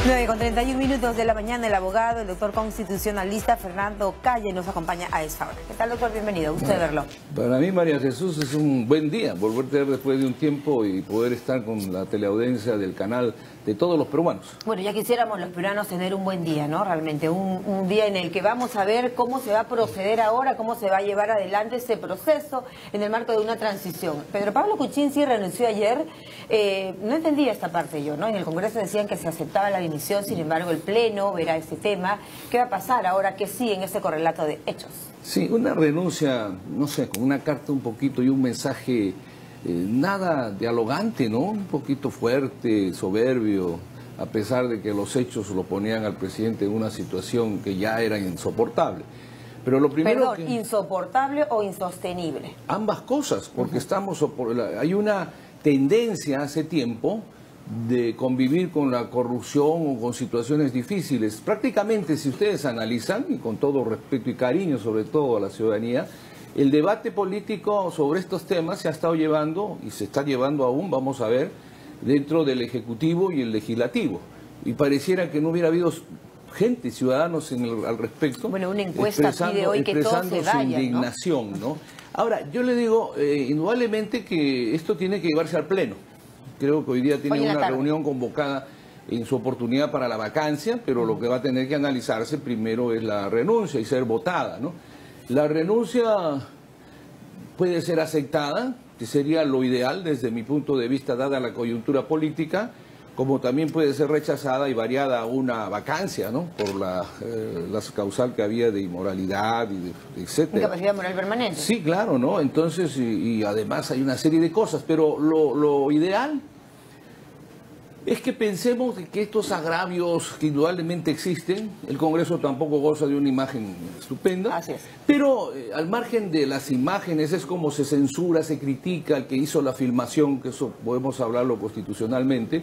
9:31 de la mañana, el abogado, el doctor constitucionalista Fernando Calle nos acompaña a esta hora. ¿Qué tal, doctor? Bienvenido, gusto de verlo. Para mí, María Jesús, es un buen día volverte a ver después de un tiempo y poder estar con la teleaudiencia del canal de todos los peruanos. Bueno, ya quisiéramos los peruanos tener un buen día, ¿no? Realmente, un día en el que vamos a ver cómo se va a proceder ahora, cómo se va a llevar adelante ese proceso en el marco de una transición. Pedro Pablo Kuczynski renunció ayer. No entendía esta parte yo, ¿no? En el Congreso decían que se aceptaba la dimisión, sin embargo el Pleno verá este tema. ¿Qué va a pasar ahora que sí en ese correlato de hechos? Sí, una renuncia, no sé, con una carta un poquito y un mensaje nada dialogante, ¿no? Un poquito fuerte, soberbio, a pesar de que los hechos lo ponían al presidente en una situación que ya era insoportable. Pero lo primero Perdón, ¿insoportable o insostenible? Ambas cosas, porque hay una tendencia hace tiempo de convivir con la corrupción o con situaciones difíciles. Prácticamente, si ustedes analizan, y con todo respeto y cariño sobre todo a la ciudadanía, el debate político sobre estos temas se ha estado llevando, y se está llevando aún, vamos a ver, dentro del Ejecutivo y el Legislativo. Y pareciera que no hubiera habido gente, ciudadanos al respecto, bueno, una encuesta pide hoy que todos se vayan, su indignación, ¿no? Ahora, yo le digo, indudablemente que esto tiene que llevarse al Pleno. Creo que hoy día tiene una reunión convocada en su oportunidad para la vacancia, pero lo que va a tener que analizarse primero es la renuncia y ser votada, ¿no? La renuncia puede ser aceptada, que sería lo ideal desde mi punto de vista, dada la coyuntura política, como también puede ser rechazada y variada una vacancia, ¿no? Por la causal que había de inmoralidad y etcétera. Incapacidad moral permanente. Sí, claro, ¿no? Entonces, y además hay una serie de cosas, pero lo ideal es que pensemos que estos agravios que indudablemente existen, el Congreso tampoco goza de una imagen estupenda, así es, pero al margen de las imágenes es como se censura, se critica al que hizo la filmación, que eso podemos hablarlo constitucionalmente,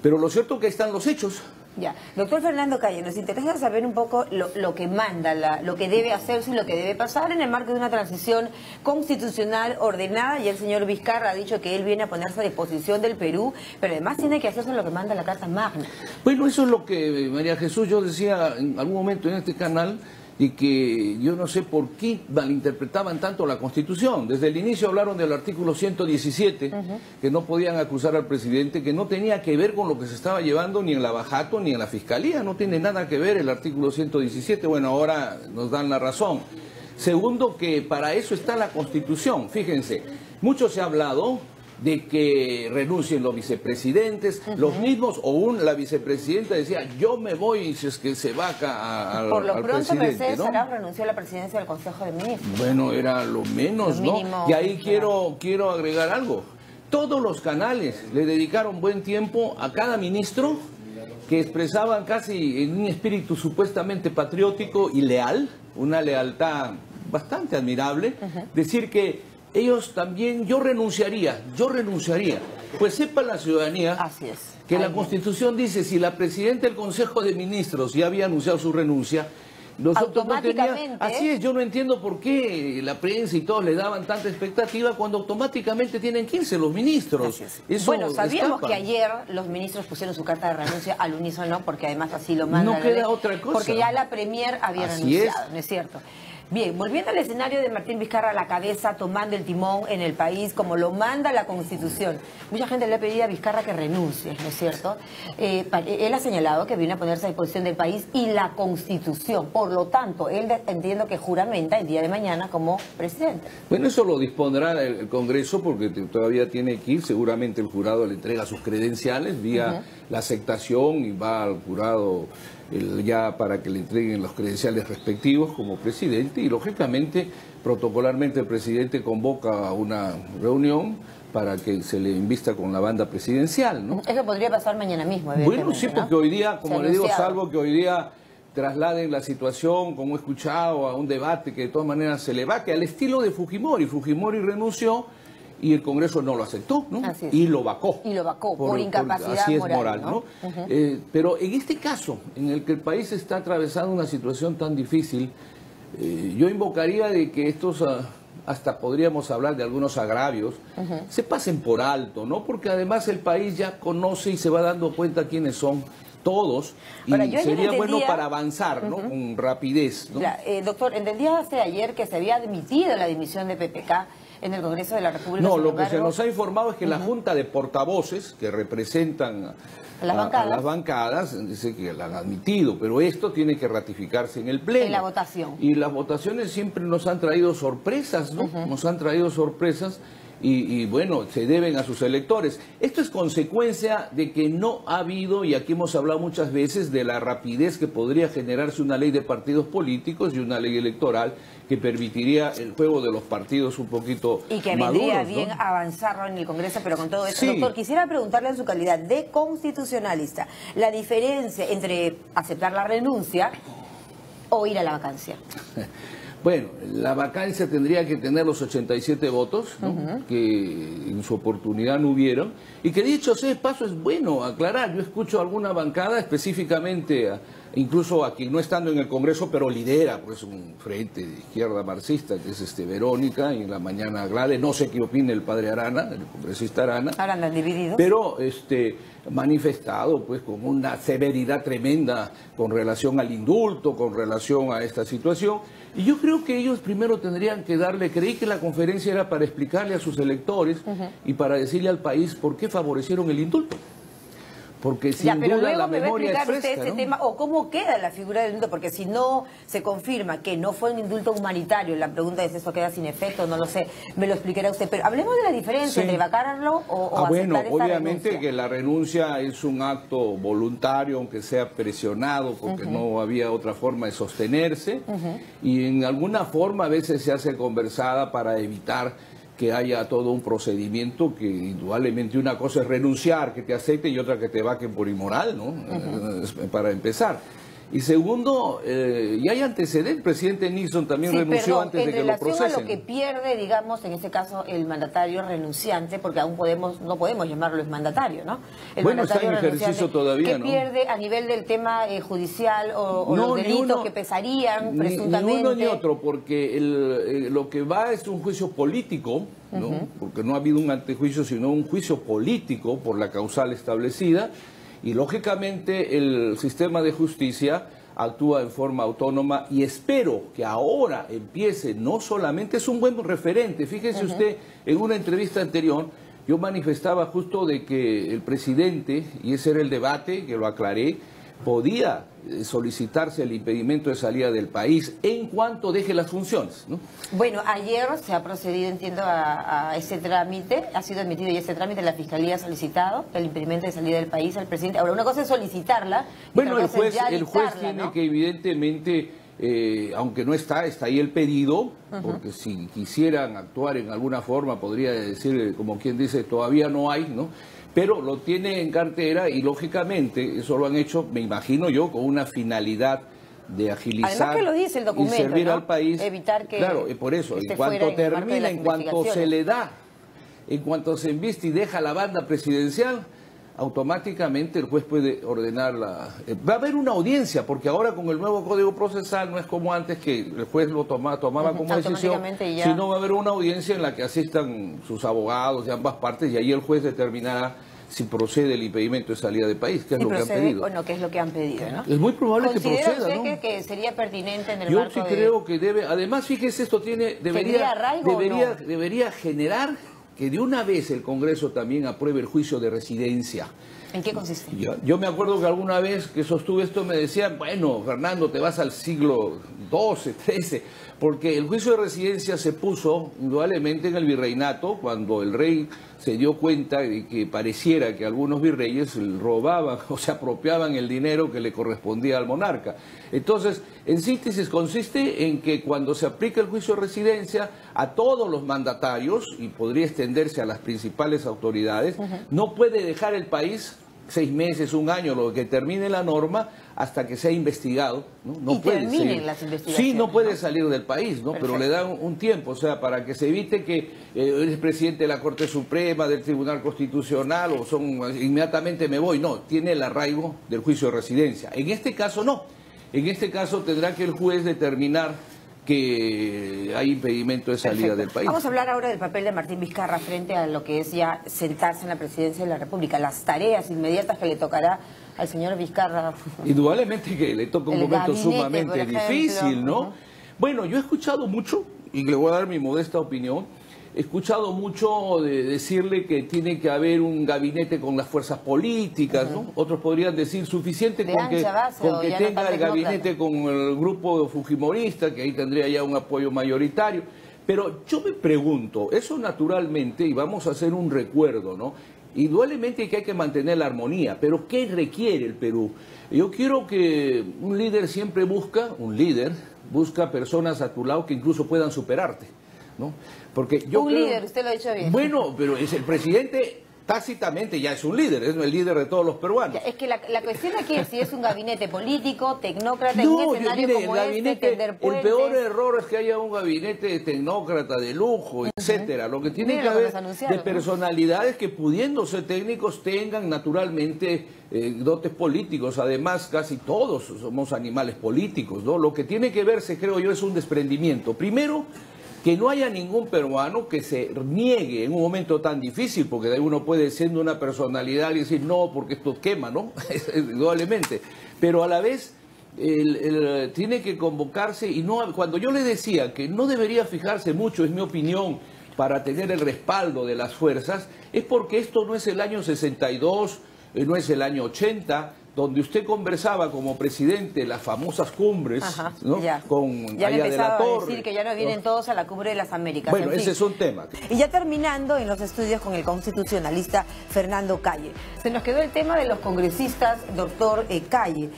pero lo cierto es que ahí están los hechos. Ya, doctor Fernando Calle, nos interesa saber un poco lo que manda, lo que debe hacerse y lo que debe pasar en el marco de una transición constitucional ordenada. Y el señor Vizcarra ha dicho que él viene a ponerse a disposición del Perú, pero además tiene que hacerse lo que manda la Carta Magna. Bueno, eso es lo que, María Jesús, yo decía en algún momento en este canal, y que yo no sé por qué malinterpretaban tanto la Constitución. Desde el inicio hablaron del artículo 117, que no podían acusar al presidente, que no tenía que ver con lo que se estaba llevando ni en la Bajato ni en la Fiscalía, no tiene nada que ver el artículo 117, bueno, ahora nos dan la razón. Segundo, que para eso está la Constitución, fíjense, mucho se ha hablado de que renuncien los vicepresidentes, los mismos, la vicepresidenta decía, yo me voy si es que se va al por lo pronto, Mercedes ¿no? Sarab renunció a la presidencia del Consejo de Ministros. Bueno, era lo menos, ¿no? Y ahí quiero agregar algo. Todos los canales le dedicaron buen tiempo a cada ministro que expresaban casi en un espíritu supuestamente patriótico y leal, una lealtad bastante admirable, decir que ellos también, yo renunciaría. Pues sepa la ciudadanía así es, que la Constitución dice, si la presidenta del Consejo de Ministros ya había anunciado su renuncia, nosotros no teníamos. Así es, yo no entiendo por qué la prensa y todos le daban tanta expectativa cuando automáticamente tienen que irse los ministros. Eso bueno, sabíamos que ayer los ministros pusieron su carta de renuncia al unísono, porque además así lo manda no queda otra cosa. Porque ya la Premier había renunciado, ¿no es cierto? Bien, volviendo al escenario de Martín Vizcarra a la cabeza, tomando el timón en el país como lo manda la Constitución. Mucha gente le ha pedido a Vizcarra que renuncie, ¿no es cierto? Él ha señalado que viene a ponerse a disposición del país y la Constitución. Por lo tanto, él entiendo que juramenta el día de mañana como presidente. Bueno, eso lo dispondrá el Congreso porque todavía tiene que ir. Seguramente el jurado le entrega sus credenciales vía la aceptación y va al jurado ya para que le entreguen los credenciales respectivos como presidente y lógicamente, protocolarmente el presidente convoca a una reunión para que se le invista con la banda presidencial, ¿no? Eso podría pasar mañana mismo, bueno, sí, porque hoy día, como le digo, salvo que hoy día trasladen la situación, como he escuchado, a un debate que de todas maneras se le va, que al estilo de Fujimori. Fujimori renunció y el Congreso no lo aceptó, ¿no? Y lo vacó. Y lo vacó por incapacidad así es moral, ¿no? Pero en este caso, en el que el país está atravesando una situación tan difícil, yo invocaría de que estos, hasta podríamos hablar de algunos agravios, se pasen por alto, ¿no? Porque además el país ya conoce y se va dando cuenta quiénes son todos, y ahora, sería bueno para avanzar, ¿no? Con rapidez, ¿no? Doctor, entendía ayer que se había admitido la dimisión de PPK en el Congreso de la República. No, lo que se nos ha informado es que la Junta de Portavoces, que representan a las bancadas, dice que la han admitido, pero esto tiene que ratificarse en el Pleno. En la votación. Y las votaciones siempre nos han traído sorpresas, ¿no? Nos han traído sorpresas. Y bueno, se deben a sus electores. Esto es consecuencia de que no ha habido, y aquí hemos hablado muchas veces, de la rapidez que podría generarse una ley de partidos políticos y una ley electoral que permitiría el juego de los partidos un poquito y que maduros, vendría ¿no? bien avanzarlo en el Congreso, pero con todo esto, Sí. Doctor, quisiera preguntarle en su calidad de constitucionalista, la diferencia entre aceptar la renuncia o ir a la vacancia. Bueno, la vacancia tendría que tener los 87 votos, ¿no? Que en su oportunidad no hubieron, y que dicho sea de paso es bueno aclarar. Yo escucho alguna bancada específicamente, incluso a quien no estando en el Congreso, pero lidera pues un frente de izquierda marxista, que es Verónica, y en la mañana Glade, no sé qué opina el padre Arana, el congresista Arana. Ahora andan divididos. Pero manifestado pues con una severidad tremenda con relación al indulto, con relación a esta situación. Y yo creo que ellos primero tendrían que creí que la conferencia era para explicarle a sus electores y para decirle al país por qué favorecieron el indulto. Porque sin pero duda luego la me va a memoria es explicar usted fresca, ese ¿no? tema, o cómo queda la figura del indulto, porque si no se confirma que no fue un indulto humanitario, la pregunta es, ¿eso queda sin efecto? No lo sé, me lo explicará usted. Pero hablemos de la diferencia entre vacarlo o aceptar bueno, esta obviamente renuncia. que la renuncia es un acto voluntario, aunque sea presionado, porque no había otra forma de sostenerse, y en alguna forma a veces se hace conversada para evitar que haya todo un procedimiento que indudablemente una cosa es renunciar, que te acepten, y otra que te vaquen por inmoral, ¿no? Para empezar. Y segundo, y hay antecedentes, el presidente Nixon también renunció antes de que lo procesen. En relación a lo que pierde, digamos, en este caso, el mandatario renunciante, porque aún no podemos llamarlo el mandatario, ¿no? Bueno, está en ejercicio todavía, ¿no? ¿Qué pierde a nivel del tema judicial o los delitos que pesarían presuntamente? Ni uno ni otro, porque lo que va es un juicio político, ¿no? Porque no ha habido un antejuicio, sino un juicio político por la causal establecida. Y lógicamente el sistema de justicia actúa en forma autónoma y espero que ahora empiece, no solamente es un buen referente, fíjese usted, en una entrevista anterior yo manifestaba justo de que el presidente, y ese era el debate, que lo aclaré, podía solicitarse el impedimento de salida del país en cuanto deje las funciones, ¿no? Bueno, ayer se ha procedido, entiendo, a ese trámite, ha sido admitido ya ese trámite, la Fiscalía ha solicitado el impedimento de salida del país al presidente. Ahora, una cosa es solicitarla, bueno, el juez dictarla, tiene, ¿no? que evidentemente, aunque no está ahí el pedido, porque si quisieran actuar en alguna forma, podría decir, como quien dice, todavía no hay, ¿no? Pero lo tiene en cartera y lógicamente eso lo han hecho, me imagino yo, con una finalidad de agilizar. Además que lo dice el documento, y servir ¿no? al país. Evitar que claro, por eso, en cuanto termina, en cuanto se le da, en cuanto se enviste y deja la banda presidencial, automáticamente el juez puede ordenar va a haber una audiencia, porque ahora con el nuevo Código Procesal no es como antes que el juez lo tomaba como decisión, sino va a haber una audiencia en la que asistan sus abogados de ambas partes y ahí el juez determinará si procede el impedimento de salida del país, que es lo que han pedido. Bueno, que es lo que han pedido, ¿no? Es muy probable que proceda, ¿Considera ¿no? usted que sería pertinente en el Yo marco sí creo que debe, además fíjese, esto debería generar que de una vez el Congreso también apruebe el juicio de residencia. ¿En qué consiste? Yo me acuerdo que alguna vez que sostuve esto me decían, bueno, Fernando, te vas al siglo XII, XIII, porque el juicio de residencia se puso indudablemente en el virreinato, cuando el rey se dio cuenta de que pareciera que algunos virreyes robaban o se apropiaban el dinero que le correspondía al monarca. Entonces, en síntesis, consiste en que cuando se aplica el juicio de residencia a todos los mandatarios, y podría extenderse a las principales autoridades, no puede dejar el país 6 meses, 1 año, lo que termine la norma, hasta que sea investigado, ¿no? No puede terminen las investigaciones. Sí, no puede salir del país, ¿no? Perfecto. Pero le dan un tiempo, o sea, para que se evite que eres presidente de la Corte Suprema, del Tribunal Constitucional, o inmediatamente me voy. No, tiene el arraigo del juicio de residencia. En este caso no. En este caso tendrá que el juez determinar que hay impedimento de salida del país. Vamos a hablar ahora del papel de Martín Vizcarra frente a lo que es ya sentarse en la presidencia de la República, las tareas inmediatas que le tocará al señor Vizcarra. Indudablemente que le toca un momento sumamente difícil, ¿no? Uh-huh. Bueno, yo he escuchado mucho, y le voy a dar mi modesta opinión, he escuchado mucho de decirle que tiene que haber un gabinete con las fuerzas políticas, ¿no? Otros podrían decir suficiente con que tenga el gabinete con el grupo fujimorista, que ahí tendría ya un apoyo mayoritario. Pero yo me pregunto, eso naturalmente, y vamos a hacer un recuerdo, ¿no? Indudablemente que hay que mantener la armonía, pero ¿qué requiere el Perú? Yo quiero que un líder siempre busca personas a tu lado que incluso puedan superarte, ¿no? Porque yo líder, usted lo ha dicho bien. Bueno, pero es el presidente, tácitamente ya es un líder, es el líder de todos los peruanos. Es que la cuestión aquí es si es un gabinete político, tecnócrata, en un escenario como tender puentes. El peor error es que haya un gabinete tecnócrata de lujo, etcétera. Lo que tiene que haber de personalidades que, pudiendo ser técnicos, tengan naturalmente dotes políticos. Además, casi todos somos animales políticos, ¿no? Lo que tiene que verse, creo yo, es un desprendimiento. Primero, que no haya ningún peruano que se niegue en un momento tan difícil, porque de ahí uno puede, siendo una personalidad, y decir no, porque esto quema, ¿no? Indudablemente. Pero a la vez tiene que convocarse, y no, cuando yo le decía que no debería fijarse mucho, es mi opinión, para tener el respaldo de las fuerzas, es porque esto no es el año 62, no es el año 80, donde usted conversaba como presidente las famosas cumbres, ¿no? Con ya allá de la Torre. A decir que ya no vienen todos a la cumbre de las Américas. Bueno, ese es un tema. Y ya terminando en los estudios con el constitucionalista Fernando Calle. Se nos quedó el tema de los congresistas, doctor Calle.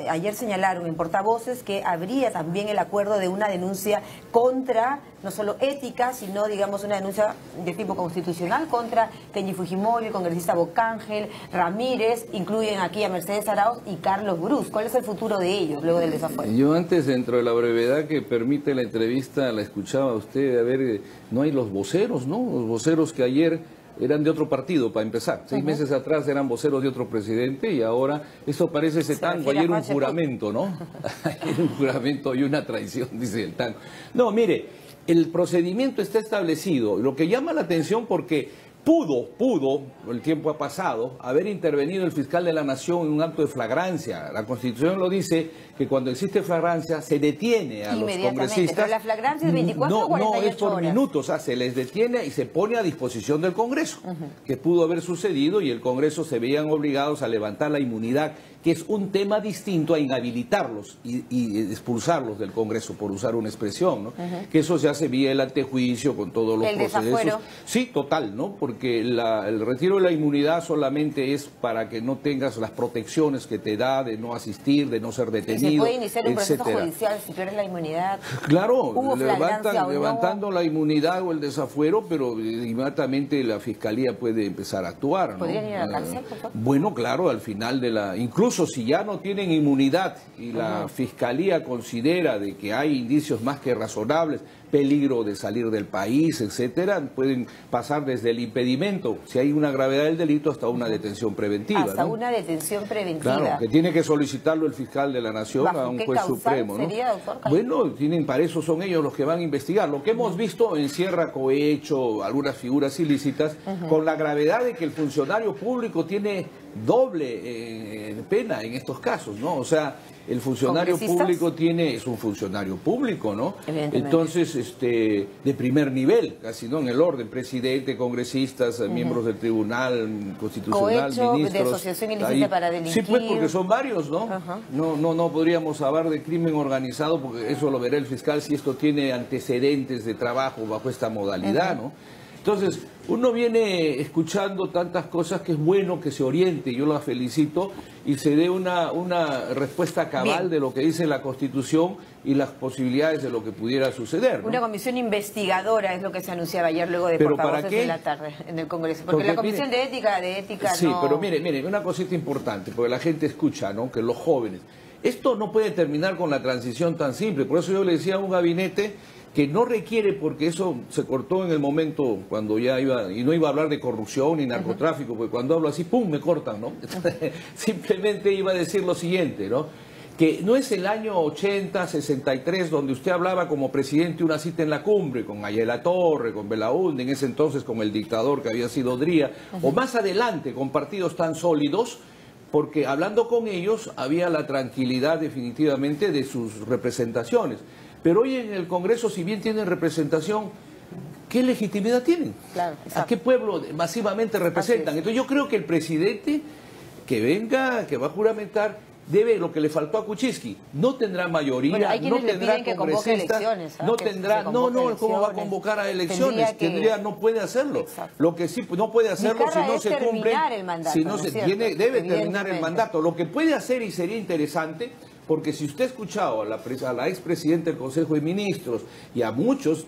Ayer señalaron en portavoces que habría también el acuerdo de una denuncia contra, no solo ética, sino, digamos, una denuncia de tipo constitucional contra Kenji Fujimori, el congresista Bocángel, Ramírez, incluyen aquí a Mercedes Arauz y Carlos Brus. ¿Cuál es el futuro de ellos luego del desafuero? Yo antes, dentro de la brevedad que permite la entrevista, la escuchaba a usted, a ver, no hay los voceros, ¿no? Los voceros que ayer eran de otro partido, para empezar. 6 meses atrás eran voceros de otro presidente y ahora esto parece ese tango. Ayer un juramento, ¿no? Ayer un juramento y una traición, dice el tango. No, mire, el procedimiento está establecido. Lo que llama la atención porque pudo, el tiempo ha pasado, haber intervenido el fiscal de la Nación en un acto de flagrancia. La Constitución lo dice, que cuando existe flagrancia se detiene a los congresistas. Pero la flagrancia es 24 o 48 horas. No, es por horas. minutos, o sea, se les detiene y se pone a disposición del Congreso, que pudo haber sucedido y el Congreso se veían obligados a levantar la inmunidad, que es un tema distinto a inhabilitarlos y expulsarlos del Congreso, por usar una expresión, ¿no? Que eso se hace vía el antejuicio con todos los procesos. Desafuero. Sí, total, ¿no? Porque el retiro de la inmunidad solamente es para que no tengas las protecciones que te da de no asistir, de no ser detenido, ¿se puede iniciar un proceso etcétera. judicial si pierdes la inmunidad? Claro, ¿Hubo levantando la inmunidad o el desafuero, pero inmediatamente la Fiscalía puede empezar a actuar, ¿no? ¿Podrían ir a la cárcel, por favor? Bueno, claro, al final de incluso si ya no tienen inmunidad y la Fiscalía considera de que hay indicios más que razonables, peligro de salir del país, etcétera, pueden pasar desde el impedimento, si hay una gravedad del delito, hasta una detención preventiva. Hasta ¿no? una detención preventiva. Claro, que tiene que solicitarlo el fiscal de la Nación a un juez supremo, ¿no? Sería, doctor Calle? Bueno, para eso son ellos los que van a investigar. Lo que hemos visto encierra cohecho, algunas figuras ilícitas, con la gravedad de que el funcionario público tiene doble pena en estos casos, ¿no? O sea, el funcionario público es un funcionario público, ¿no? Entonces, de primer nivel, casi, ¿no? En el orden, presidente, congresistas, miembros del Tribunal Constitucional, ministros. De asociación ilícita para delinquir. Sí, pues, porque son varios, ¿no? No podríamos hablar de crimen organizado, porque eso lo verá el fiscal si esto tiene antecedentes de trabajo bajo esta modalidad, ¿no? Entonces, uno viene escuchando tantas cosas que es bueno que se oriente, yo la felicito, y se dé una respuesta cabal de lo que dice la Constitución y las posibilidades de lo que pudiera suceder, ¿no? Una comisión investigadora es lo que se anunciaba ayer luego de portavoces de la tarde en el Congreso. Porque la comisión de ética sí, no... pero mire, una cosita importante, porque la gente escucha, ¿no? Que los jóvenes... Esto no puede terminar con la transición tan simple, por eso yo le decía a un gabinete que no requiere, porque eso se cortó en el momento cuando ya iba, y no iba a hablar de corrupción ni narcotráfico, porque cuando hablo así, ¡pum!, me cortan, ¿no? Simplemente iba a decir lo siguiente, ¿no? Que no es el año 80, 63, donde usted hablaba como presidente una cita en la cumbre, con Ayala Torre, con Belaúnde, en ese entonces con el dictador que había sido Dría, o más adelante con partidos tan sólidos, porque hablando con ellos había la tranquilidad definitivamente de sus representaciones. Pero hoy en el Congreso, si bien tienen representación, ¿qué legitimidad tienen? Claro, ¿A qué pueblo masivamente representan? Entonces yo creo que el presidente que venga, que va a juramentar, debe, lo que le faltó a Kuczynski, no tendrá mayoría, bueno, hay no tendrá que congresistas, elecciones, no tendrá, ¿cómo va a convocar a elecciones? No puede hacerlo. Exacto. Lo que sí no puede hacerlo si no se cumple, si no se tiene, debe terminar el mandato. Lo que puede hacer, y sería interesante, porque si usted ha escuchado a la expresidenta del Consejo de Ministros y a muchos,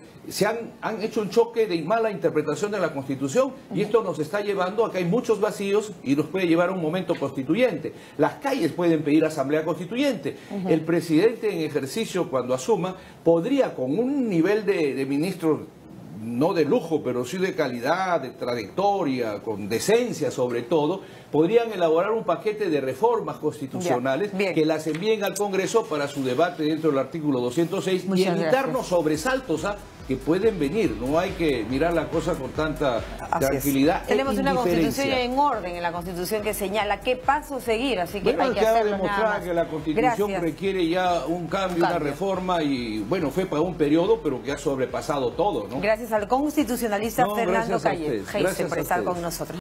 han hecho un choque de mala interpretación de la Constitución, y esto nos está llevando a que hay muchos vacíos y nos puede llevar a un momento constituyente. Las calles pueden pedir asamblea constituyente. El presidente en ejercicio, cuando asuma, podría, con un nivel de ministros no de lujo, pero sí de calidad, de trayectoria, con decencia sobre todo, podrían elaborar un paquete de reformas constitucionales que las envíen al Congreso para su debate dentro del artículo 206 y evitarnos sobresaltos que pueden venir. No hay que mirar la cosa con tanta tranquilidad. Tenemos una Constitución en orden, en la Constitución que señala qué paso seguir, así que hay que hacerlo nada más. Que la Constitución requiere ya un cambio, una reforma, y bueno, fue para un periodo, pero que ha sobrepasado todo, ¿no? Gracias al constitucionalista Fernando Calle por estar con nosotros.